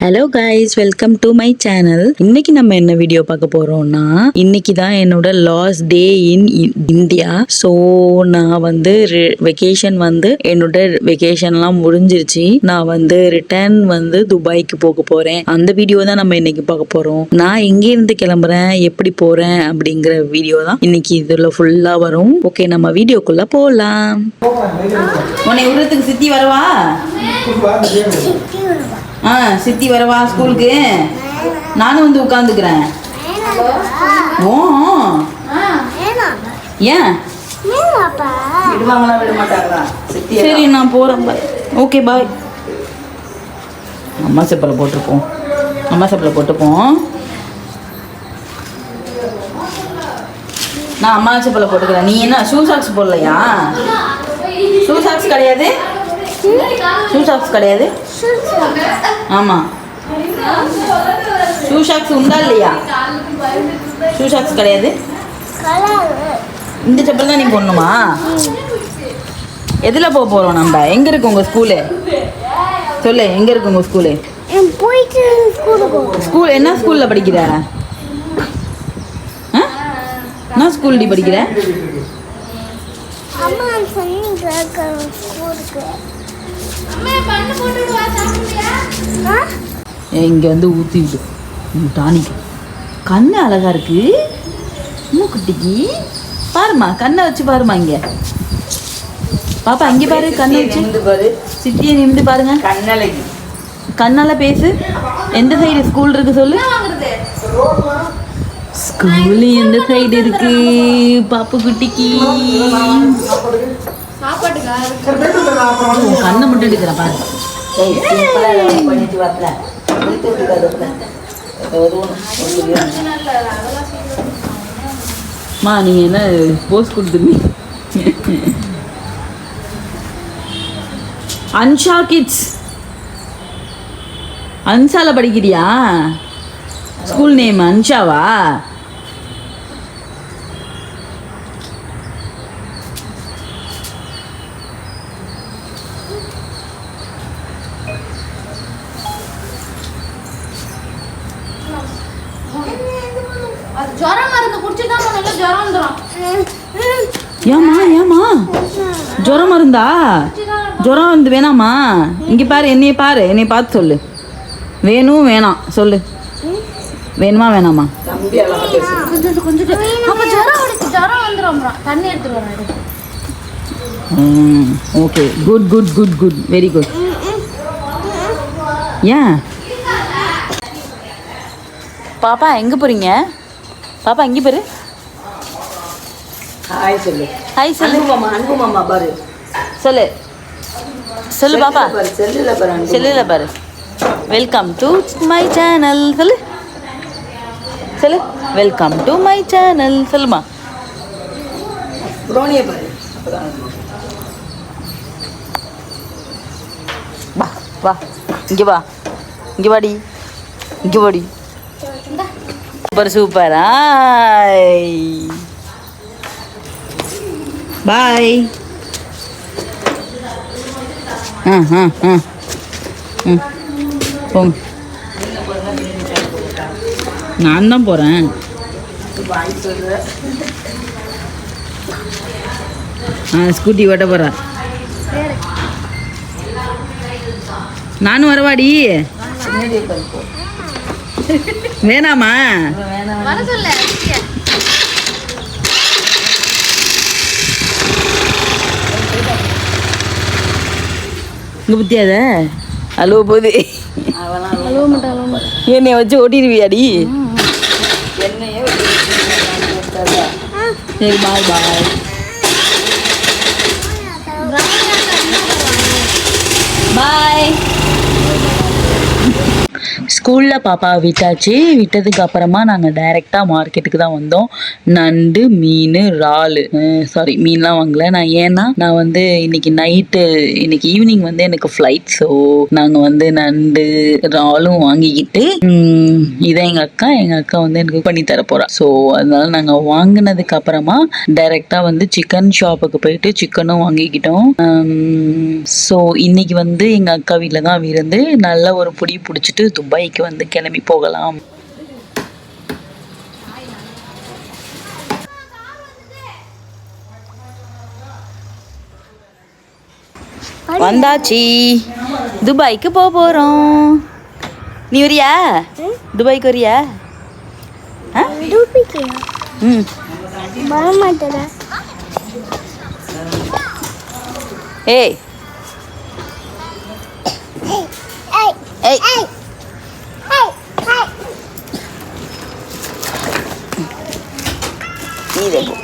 Hello guys, welcome to my channel. இன்னைக்கு நம்ம என்ன வீடியோ பார்க்க போறோம்னா, இன்னைக்கு தான் என்னோட last day in India. So நான் வந்து வெக்கேஷன் வந்து என்னோட வெக்கேஷன்லாம் முடிஞ்சிருச்சு. நான் வந்து ரிட்டர்ன் வந்து துபாய்க்கு போக போறேன். அந்த வீடியோ தான் நம்ம இன்னைக்கு பார்க்க போறோம். நான் எங்க இருந்து கிளம்புறேன், எப்படி போறேன் அப்படிங்கிற வீடியோ தான் இன்னைக்கு இதுல ஃபுல்லா வரும். ஓகே, நம்ம வீடியோக்குள்ள போலாம். உன்னை விடுறதுக்கு சித்தி வரவா? சித்தி வரவா ஸ்கூலுக்கு? நானும் வந்து உட்காந்துக்கிறேன். ஓ ஏன் விடுவாங்களா விட மாட்டாங்களா? சரி நான் போறேன். பாய். Okay bye. அம்மா செப்பலை போட்டுப்போம். நான் அம்மா செப்பலை போட்டுக்கிறேன். நீ என்ன ஷூ சாக்ஸ் போடலையா? ஷூ சாக்ஸ் கிடையாது. ஆமா, ஷூ சாக்ஸ் உண்டா இல்லையா? ஷூ சாக்ஸ் கிடையாது. இந்த செப்பல் தான் நீ போடணுமா? எதுல போறோம் நம்ம? எங்க இருக்கு உங்க ஸ்கூலு? சொல்லு, எங்க இருக்கு உங்க ஸ்கூலு? ஸ்கூல் என்ன ஸ்கூல்ல படிக்கிற? என்ன ஸ்கூல் டி படிக்கிற? இங்க வந்து ஊத்திட்டு டானிக்கு கண்ணு அழகா இருக்கு. மூக்குட்டிக்கு பாருமா, கண்ணை வச்சு பாருமா. இங்க பாப்பா, இங்க பாரு, கண்ணை வச்சு பாரு. சித்தியை நிமிந்து பாருங்க. கண்ணால பேசு. எந்த சைடு ஸ்கூல் இருக்கு சொல்லு. ஸ்கூல் எந்த சைடு இருக்கு பாப்பு குட்டிக்கு? கண்ணை மட்டும் எடுக்கிறேன் பாரு. நீங்க என்ன போஸ்ட் கொடுத்துருங்க? அன்ஷா கிட்ஸ். அன்சால படிக்கிறியா? ஸ்கூல் நேம் அன்ஷாவா? ஏமா ஜுரம் மருந்தா? ஜுரம் வந்து வேணாமா? இங்க பாரு, என்னைய பார்த்து சொல்லு. வேணும் வேணாம் சொல்லு. வேணுமா வேணாமா? Okay, good good good good, very good. ஏன் பாப்பா எங்க போறீங்க? பாப்பா இங்க பாரு. ஹாய் சொல்லு. ஹாய் சொல்லு மாமா. அன்பு மாமா பாரு. சொல்லு பாப்பா. செல்லுல பாரு. வெல்கம் டு மை சேனல் சொல்லு. வெல்கம் டு மை சேனல் சொல்லுமா. ப்ரோனியே பாரு. வா இங்க வாடி. சூப்பர். பாய். நான் தான் போகிறேன். ஸ்கூட்டி ஓட்ட போகிறேன். நானும் வரவாடி. வேணாமா? இங்கே புத்தியாத அழுவ போகுது. என்னைய வச்சு ஓட்டிடுவியாடி? சரி பாய். ஸ்கூலில் பாப்பா விட்டாச்சு. விட்டதுக்கு அப்புறமா நாங்கள் டைரெக்டாக மார்க்கெட்டுக்கு தான் வந்தோம். நண்டு, மீன், இறால், சாரி மீன்லாம் வாங்கல நான். ஏன்னா நான் வந்து இன்னைக்கு ஈவினிங் வந்து எனக்கு ஃப்ளைட். ஸோ நாங்கள் வந்து நண்டு, இறாலும் வாங்கிக்கிட்டு இதை எங்கள் அக்கா வந்து எனக்கு பண்ணி தர போகிறா. ஸோ அதனால நாங்கள் வாங்கினதுக்கு அப்புறமா டைரெக்டாக வந்து சிக்கன் ஷாப்புக்கு போயிட்டு சிக்கனும் வாங்கிக்கிட்டோம். ஸோ இன்னைக்கு வந்து எங்கள் அக்கா வீட்டில் தான் விருந்து. நல்ல ஒரு புடி பிடிச்சிட்டு துபாய்க்கு வந்து கிளம்பி போகலாம். வந்தாச்சு, துபாய்க்கு போகிறோம். நீ வரியா? துபாய்க்கு வரியா? ஏய்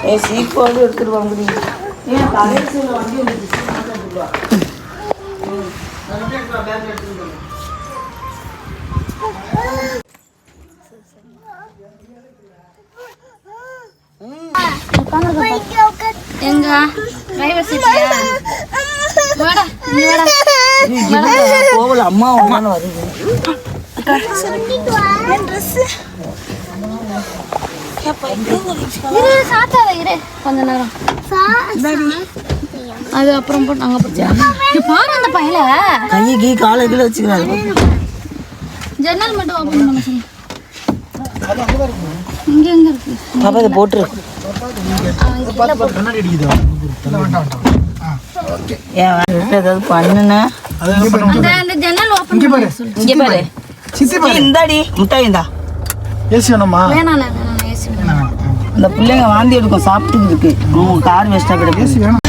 ஏய் சீப்பாடு எடுத்துட்டு வாங்க முடியும். போகல அம்மா அம்மான்னு வருது. கொஞ்ச நேரம் அது அப்புறம் போட்டு நாங்க பாரு அந்த பையல கையை காலை கீழே வச்சுக்கிறாரு. ஜன்னல் மட்டும் ஓபன் பண்ண சொல்லு. இங்க எங்க இருக்கு பாப்பா இதை போட்டுரு. ஏதாவது பண்ணுன அந்த ஜன்னல் ஓபன் பண்ண சொல்லு. இங்க பாரு இந்தாடி முட்டாய் இந்தா. ஏசி வேணுமா? வேணாம் ஏசி வேணாம். அந்த பிள்ளைங்க வாந்தி எடுக்கும் சாப்பிட்டு இருக்கு. அவங்க கார் வேஸ்டா கிடக்கு. ஏசி வேணும்.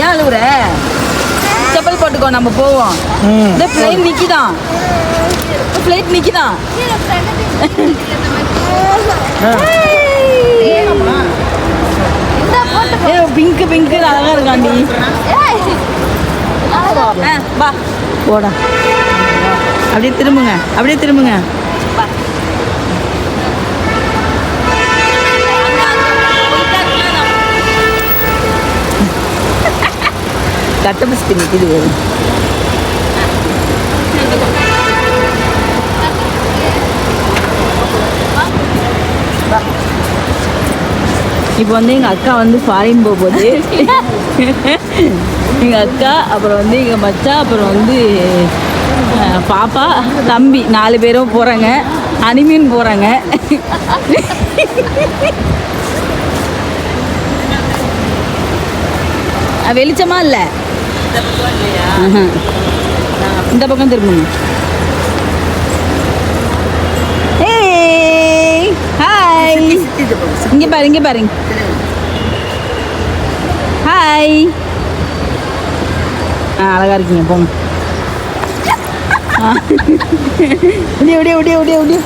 ஏன் அழுகுற? செப்பல் போட்டுக்கோ, நம்ம போவோம். இந்த ஃப்ளைட் நிக்கிதான். பிங்க் அழகா இருக்காண்டி. வா போடா. அப்படியே திரும்புங்க. கட்டபஸ்தி நிற்கிது. இப்போ வந்து எங்கள் அக்கா வந்து ஃபாரின் போகுது. எங்கள் அக்கா, அப்புறம் வந்து எங்கள் மச்சான், அப்புறம் வந்து பாப்பா, தம்பி 4 பேரும் போகிறாங்க. அனிமீன் போகிறாங்க. வெளிச்சமா இல்லை, இந்த பக்கம் திரும்புங்க. ஹாய், இங்கே பாருங்க. ஹாய், அழகா இருக்கீங்க, போங்க. ஓடிய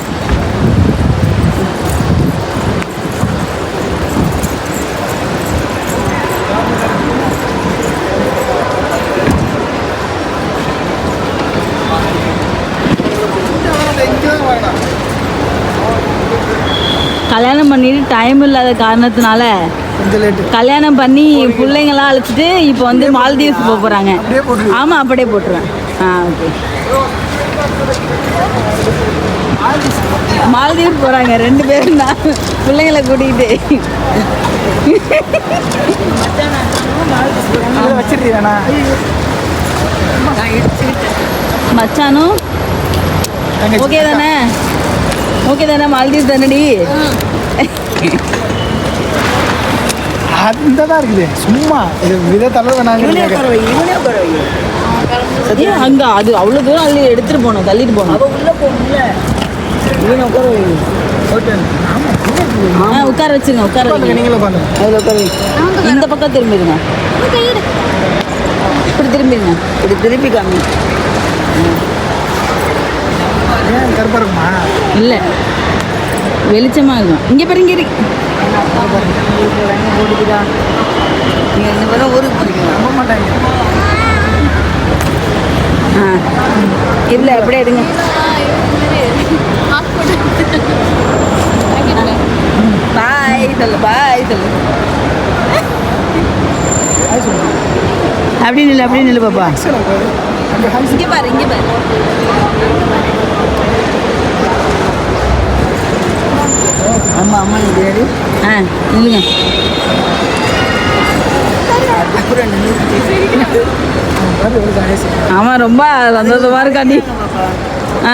கல்யாணம் பண்ணிட்டு டைம் இல்லாத காரணத்தினால கல்யாணம் பண்ணி பிள்ளைங்களாம் அழைச்சிட்டு இப்போ வந்து மால்தீவ்ஸ் போக போகிறாங்க. ஆமாம், அப்படியே போட்டுருவேன். ஓகே, மால்தீவ்ஸ் போகிறாங்க 2 பேரும் தான் பிள்ளைங்களை கூட்டிகிட்டு. மச்சானும் ஓகே தானே? மால்தீவ்ஸ் தானடி? அந்த தான் இருக்குது. சும்மா இது வித தளர்வு அங்க அது அவ்வளோ தூரம் அள்ளி எடுத்துட்டு போனோம், தள்ளிட்டு போனோம். உட்கார வச்சிருங்க. நீங்களும் பாருங்க. அதில் உட்கார. இந்த பக்கம் திரும்பிடுங்க. இப்படி திரும்பிடுங்க. இப்படி திருப்பி காமி. கருப்பா இருக்குமா? இல்லை வெளிச்சமாக இருக்கும். இங்கே பாருங்க இருக்கு. ஓடிக்குதா நீங்கள் இந்த பேரும் ஊருக்கு போகிறீங்க நம்ப மாட்டாங்க. ஆ இல்லை அப்படியே எடுங்க. பாய் சொல்லு, பாய் சொல்லு. ஹாய் சொல்லுங்க. அப்படி நில்லு பாப்பா. அங்கே ஹாய் இங்கே பாரு, இங்கே பாரு. அம்மா அம்மா இது யாரு ஆ நில்லுங்க. அப்புறம் நின்று பாரு எவ்வளோ ஹாய் சொல்லுங்க. ஆமாம் ரொம்ப சந்தோஷமா இருக்காண்டி. ஆ